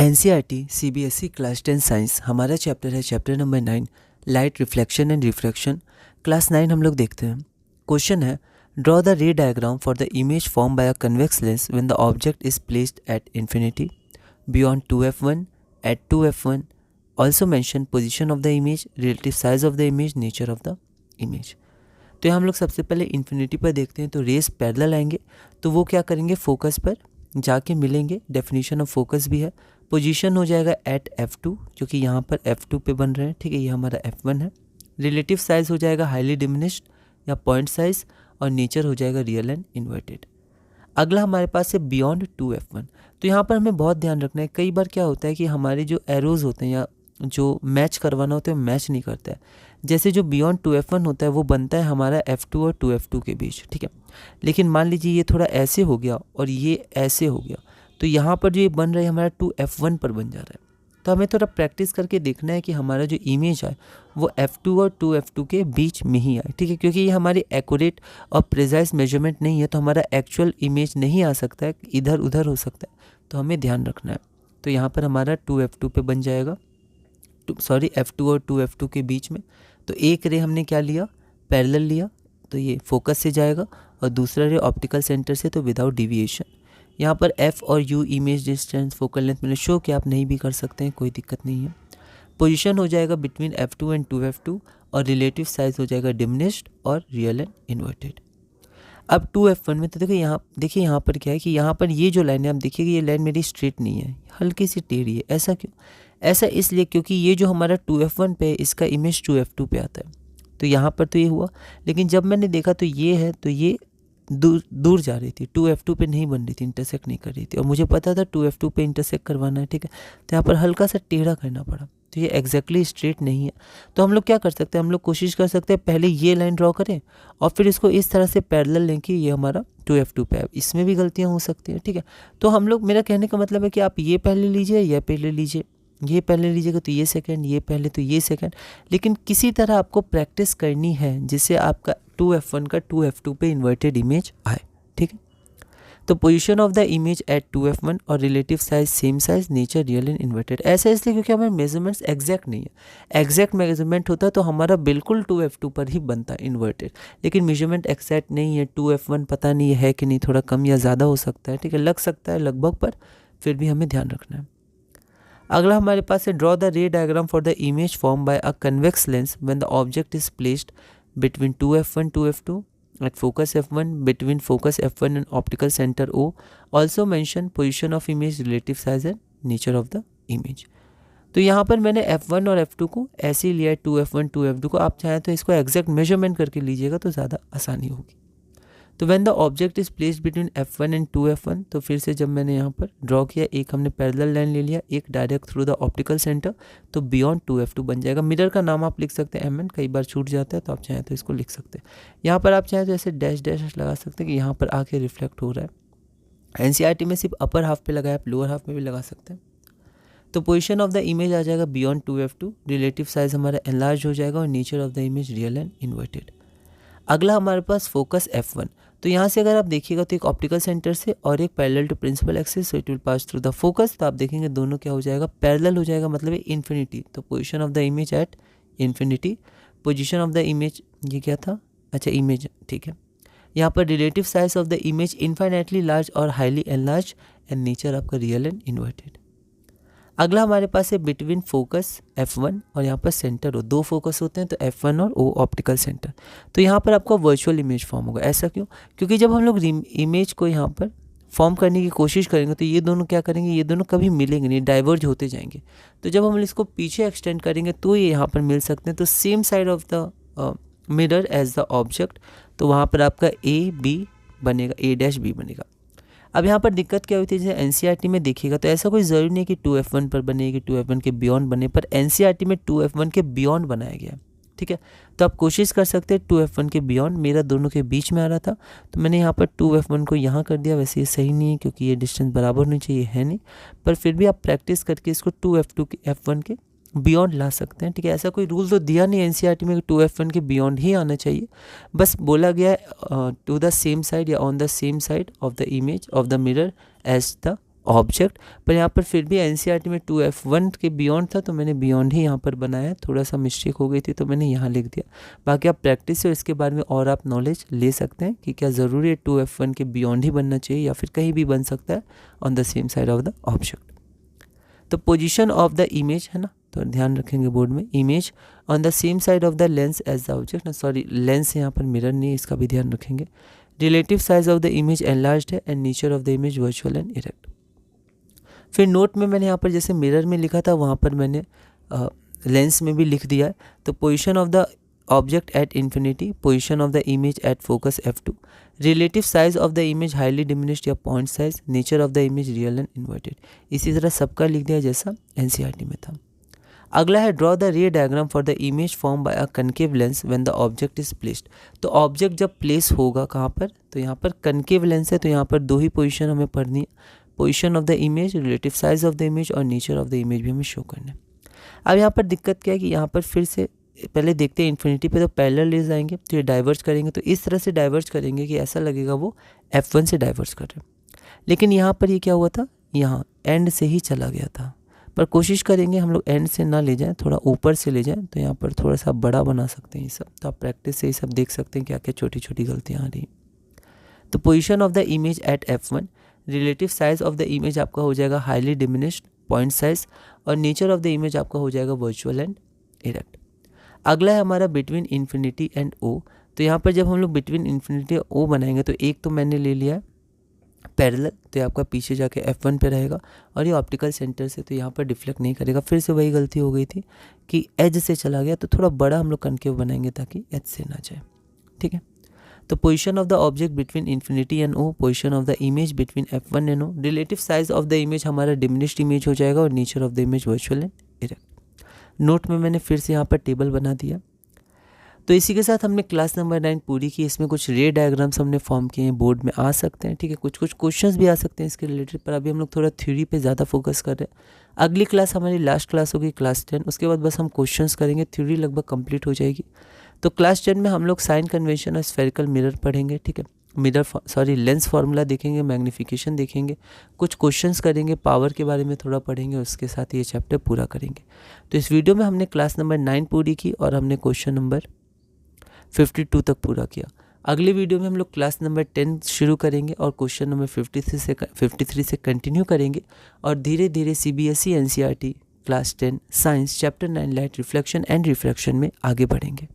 NCERT CBSE class 10 science हमारा chapter है chapter number 9 light reflection and refraction. Class 9 हम लोग देखते हैं। क्वेश्चन है draw the ray diagram for the image form by a convex lens when the object is placed at infinity beyond 2f1 at 2f1। Also mention position of the image, relative size of the image, nature of the image. तो यहाँ हम लोग सबसे पहले infinity पर देखते हैं। तो रेस पैरेलल आएंगे तो वो क्या करेंगे, फोकस पर जाके मिलेंगे। डेफिनेशन ऑफ फोकस भी है। पोजीशन हो जाएगा एट f2 जो कि यहाँ पर f2 पे बन रहे हैं, ठीक है, ये हमारा f1 है। रिलेटिव साइज हो जाएगा हाईली डिमिनिश्ड या पॉइंट साइज, और नेचर हो जाएगा रियल एंड इन्वर्टेड। अगला हमारे पास है बियॉन्ड 2f1। तो यहाँ पर हमें बहुत ध्यान रखना है, कई बार क्या होता है कि हमारे जो एरोज होते हैं या जो मैच करवाना होता है वो मैच नहीं करता है। जैसे जो बियॉन्ड 2f1 होता है वो बनता है हमारा f2 और 2f2 के बीच, ठीक है। लेकिन मान लीजिए ये थोड़ा ऐसे हो गया और ये ऐसे हो गया, तो यहाँ पर जो ये बन रहा है हमारा 2f1 पर बन जा रहा है। तो हमें थोड़ा प्रैक्टिस करके देखना है कि हमारा जो इमेज है वो f2 और 2f2 के बीच में ही आए, ठीक है। क्योंकि ये हमारी एक्यूरेट और प्रिसाइज मेजरमेंट नहीं है, तो हमारा एक्चुअल इमेज नहीं आ सकता है, इधर उधर हो सकता है, तो हमें ध्यान रखना है। तो यहाँ पर हमारा 2f2 पे बन जाएगा, f2 और 2f2 के बीच में। तो एक रे हमने क्या लिया, पैरेलल लिया, तो ये फोकस से जाएगा, और दूसरा रे ऑप्टिकल सेंटर से, तो विदाउट डिविएशन। यहाँ पर f और u image distance focal length मैंने शो किया, आप नहीं भी कर सकते हैं, कोई दिक्कत नहीं है। पोजीशन हो जाएगा बिटवीन f2 एंड 2f2, और रिलेटिव साइज हो जाएगा डिमिनिश्ड और रियल एंड इन्वर्टेड। अब 2f1 में तो देखिए यहाँ पर क्या है कि यहाँ पर ये जो लाइन है, आप देखिए कि ये लाइन मेरी स्ट्रेट नहीं है, हल्की सी टेढ़ी है। ऐसा क्यों? ऐसा इसलिए क्योंकि ये जो हमारा 2f1 पे है इसका इमेज 2f2 पे आता है। तो यहाँ पर तो ये हुआ, लेकिन जब मैंने देखा तो ये है, तो ये दूर जा रही थी, 2f2 पे नहीं बन रही थी, इंटरसेक्ट नहीं कर रही थी, और मुझे पता था 2f2 पे इंटरसेक्ट करवाना है, ठीक है। तो यहाँ पर हल्का सा टेढ़ा करना पड़ा, तो ये एग्जैक्टली स्ट्रेट नहीं है। तो हम लोग क्या कर सकते हैं, हम लोग कोशिश कर सकते हैं पहले ये लाइन ड्रॉ करें और फिर इसको इस तरह से पैरेलल लें कि ये हमारा 2f2 पे है। इसमें भी गलतियाँ हो सकती हैं, ठीक है। तो हम लोग, मेरा कहने का मतलब है कि आप ये पहले लीजिए, ये पहले लीजिए, ये पहले लीजिएगा तो ये सेकंड, ये पहले तो ये सेकंड, लेकिन किसी तरह आपको प्रैक्टिस करनी है जिससे आपका 2f1 का 2f2 पे इन्वर्टेड इमेज आए, ठीक है। तो position of the image eight 2f1 और relative size same size, nature real and inverted. ऐसा इसलिए क्योंकि हमारे मेजरमेंट्स एग्जैक्ट नहीं है। एग्जैक्ट मेजरमेंट होता तो हमारा बिल्कुल 2f2 पर ही बनता इन्वर्टेड, लेकिन मेजरमेंट एग्जैक्ट नहीं है। 2f1 पता नहीं है कि नहीं, थोड़ा कम या ज़्यादा हो सकता है, ठीक है, लग सकता है लगभग, पर फिर भी हमें ध्यान रखना है। अगला हमारे पास है draw the ray diagram for the image form by a convex lens when the object is placed between 2f1 2f2 at focus f1 between focus f1 and optical center O. Also mention position of image, relative size and nature of the image. तो यहाँ पर मैंने f1 और f2 को ऐसे ही लिया है, 2f1 2f2 को। आप चाहें तो इसको एग्जैक्ट मेजरमेंट करके लीजिएगा तो ज़्यादा आसानी होगी। तो when the object is placed between f1 and 2f1, तो फिर से जब मैंने यहाँ पर ड्रॉ किया, एक हमने पैरेलल लाइन ले लिया, एक direct through the optical centre, तो बियॉन्ड 2f2 बन जाएगा। मिरर का नाम आप लिख सकते हैं mn, कई बार छूट जाता है, तो आप चाहें तो इसको लिख सकते हैं। यहाँ पर आप चाहें तो ऐसे डैश डैश लगा सकते हैं कि यहाँ पर आके रिफ्लेक्ट हो रहा है। NCERT में सिर्फ अपर हाफ पे लगाया, आप लोअर हाफ में भी लगा सकते हैं। तो पोजिशन ऑफ द इमेज आ जाएगा बियॉन्ड 2f2, रिलेटिव साइज हमारा एनलार्ज हो जाएगा, और nature of the image real and inverted. अगला हमारे पास फोकस f1। तो यहाँ से अगर आप देखिएगा तो एक ऑप्टिकल सेंटर से और एक parallel to principal axis, so it will pass through the focus. तो आप देखेंगे दोनों क्या हो जाएगा, पैरेलल हो जाएगा, मतलब इन्फिनिटी। तो position of the image eight infinity. Position of the image, ये क्या था, अच्छा इमेज, ठीक है। यहाँ पर relative size of the image infinitely large और हाईली एनलार्ज, एंड नेचर आपका रियल एंड इन्वर्टेड। अगला हमारे पास है बिटवीन फोकस f1 और यहाँ पर सेंटर O। दो फोकस होते हैं, तो f1 और O ऑप्टिकल सेंटर। तो यहाँ पर आपका वर्चुअल इमेज फॉर्म होगा। ऐसा क्यों? क्योंकि जब हम लोग इमेज को यहाँ पर फॉर्म करने की कोशिश करेंगे तो ये दोनों क्या करेंगे, ये दोनों कभी मिलेंगे नहीं, डाइवर्ज होते जाएंगे। तो जब हम इसको पीछे एक्सटेंड करेंगे तो ये यहाँ पर मिल सकते हैं। तो same side of the mirror as the object, तो वहाँ पर आपका A B बनेगा, A' B बनेगा। अब यहाँ पर दिक्कत क्या हुई थी, जैसे NCERT में देखिएगा तो ऐसा कोई ज़रूरी नहीं कि 2f1 पर बने, कि 2f1 के बियॉन्ड बने, पर NCERT में 2f1 के बियॉन्ड बनाया गया, ठीक है। तो आप कोशिश कर सकते हैं 2f1 के बियॉन्ड, मेरा दोनों के बीच में आ रहा था तो मैंने यहाँ पर 2f1 को यहाँ कर दिया। वैसे ये सही नहीं है क्योंकि ये डिस्टेंस बराबर होनी चाहिए, है नहीं, पर फिर भी आप प्रैक्टिस करके इसको 2f2 के f1 के बियॉन्ड ला सकते हैं, ठीक है। ऐसा कोई रूल तो दिया नहीं NCERT में कि 2f1 के बियॉन्ड ही आना चाहिए, बस बोला गया है टू द सेम साइड या on the same side of the image of the mirror as the object, पर यहाँ पर फिर भी एनसीईआरटी में 2F1 के बियॉन्ड था तो मैंने बियॉन्ड ही यहाँ पर बनाया, थोड़ा सा मिस्टेक हो गई थी तो मैंने यहाँ लिख दिया। बाकी आप प्रैक्टिस से इसके बारे में और आप नॉलेज ले सकते हैं कि क्या ज़रूरी है 2F1 के बियॉन्ड ही बनना चाहिए या फिर कहीं भी बन सकता है on the same side of the object. तो पोजिशन ऑफ द इमेज है ना, तो ध्यान रखेंगे बोर्ड में, image on the same side of the lens as the object ना, सॉरी लेंस यहाँ पर मिरर नहीं, इसका भी ध्यान रखेंगे। Relative size of the image enlarged है and nature of the image virtual and erect. फिर नोट में मैंने यहाँ पर जैसे मिरर में लिखा था वहाँ पर मैंने लेंस में भी लिख दिया है। तो position of the object at infinity, position of the image at focus F2, relative size of the image highly diminished या point size, nature of the image real and inverted. इसी तरह सबका लिख दिया जैसा एनसीईआरटी में था। अगला है draw the ray diagram for the image form by a concave lens when the object is placed. तो ऑब्जेक्ट जब प्लेस होगा कहाँ पर, तो यहाँ पर कनकेव लेंस है तो यहाँ पर दो ही पोजीशन हमें पढ़नी है, position of the image, relative size of the image और नेचर ऑफ द इमेज भी हमें शो करना है। अब यहाँ पर दिक्कत क्या है कि यहाँ पर फिर से पहले देखते हैं इन्फिनिटी पे तो पैरेलल ले जाएंगे तो ये डाइवर्ज करेंगे, तो इस तरह से डाइवर्ज करेंगे कि ऐसा लगेगा वो F1 से डाइवर्ज कर रहे हैं। लेकिन यहाँ पर ये क्या हुआ था, यहाँ एंड से ही चला गया था, पर कोशिश करेंगे हम लोग एंड से ना ले जाएं, थोड़ा ऊपर से ले जाएं, तो यहाँ पर थोड़ा सा बड़ा बना सकते हैं ये सब। तो आप प्रैक्टिस से ये सब देख सकते हैं क्या क्या छोटी छोटी गलतियाँ आ रही। तो position of the image eight F1, relative size of the image आपका हो जाएगा हाईली डिमिनिश्ड, पॉइंट साइज, और नेचर ऑफ द इमेज आपका हो जाएगा वर्चुअल एंड इरेक्ट। अगला है हमारा बिटवीन इन्फिनिटी एंड O। तो यहाँ पर जब हम लोग बिटवीन इन्फिनिटी और O बनाएंगे तो एक तो मैंने ले लिया है पैरेलल, तो ये आपका पीछे जाके F1 पे रहेगा, और ये ऑप्टिकल सेंटर से तो यहाँ पर डिफ्लेक्ट नहीं करेगा। फिर से वही गलती हो गई थी कि एज से चला गया, तो थोड़ा बड़ा हम लोग कनकेव बनाएंगे ताकि एज से ना जाए, ठीक है। तो position of the object between infinity and O, position of the image between F1 and O, relative size of the image हमारा डिमिनिश्ड इमेज हो जाएगा और nature of the image virtual and erect. Note में मैंने फिर से यहाँ पर टेबल बना दिया। तो इसी के साथ हमने क्लास नंबर 9 पूरी की। इसमें कुछ रे डायग्राम्स हमने फॉर्म किए हैं, बोर्ड में आ सकते हैं, ठीक है, कुछ कुछ क्वेश्चंस भी आ सकते हैं इसके रिलेटेड, पर अभी हम लोग थोड़ा थ्योरी पे ज़्यादा फोकस कर रहे हैं। अगली क्लास हमारी लास्ट क्लास होगी क्लास 10, उसके बाद बस हम क्वेश्चंस करेंगे, थ्योरी लगभग कंप्लीट हो जाएगी। तो क्लास 10 में हम लोग साइन कन्वेंशन और स्फेरिकल मिरर पढ़ेंगे, ठीक है, लेंस फार्मूला देखेंगे, मैग्नीफिकेशन देखेंगे, कुछ क्वेश्चंस करेंगे, पावर के बारे में थोड़ा पढ़ेंगे, उसके साथ ये चैप्टर पूरा करेंगे। तो इस वीडियो में हमने क्लास नंबर 9 पूरी की और हमने क्वेश्चन नंबर 52 तक पूरा किया। अगले वीडियो में हम लोग क्लास नंबर 10 शुरू करेंगे और क्वेश्चन नंबर 53 से कंटिन्यू करेंगे, और धीरे धीरे CBSE NCERT class 10 science chapter 9 light reflection and refraction में आगे बढ़ेंगे।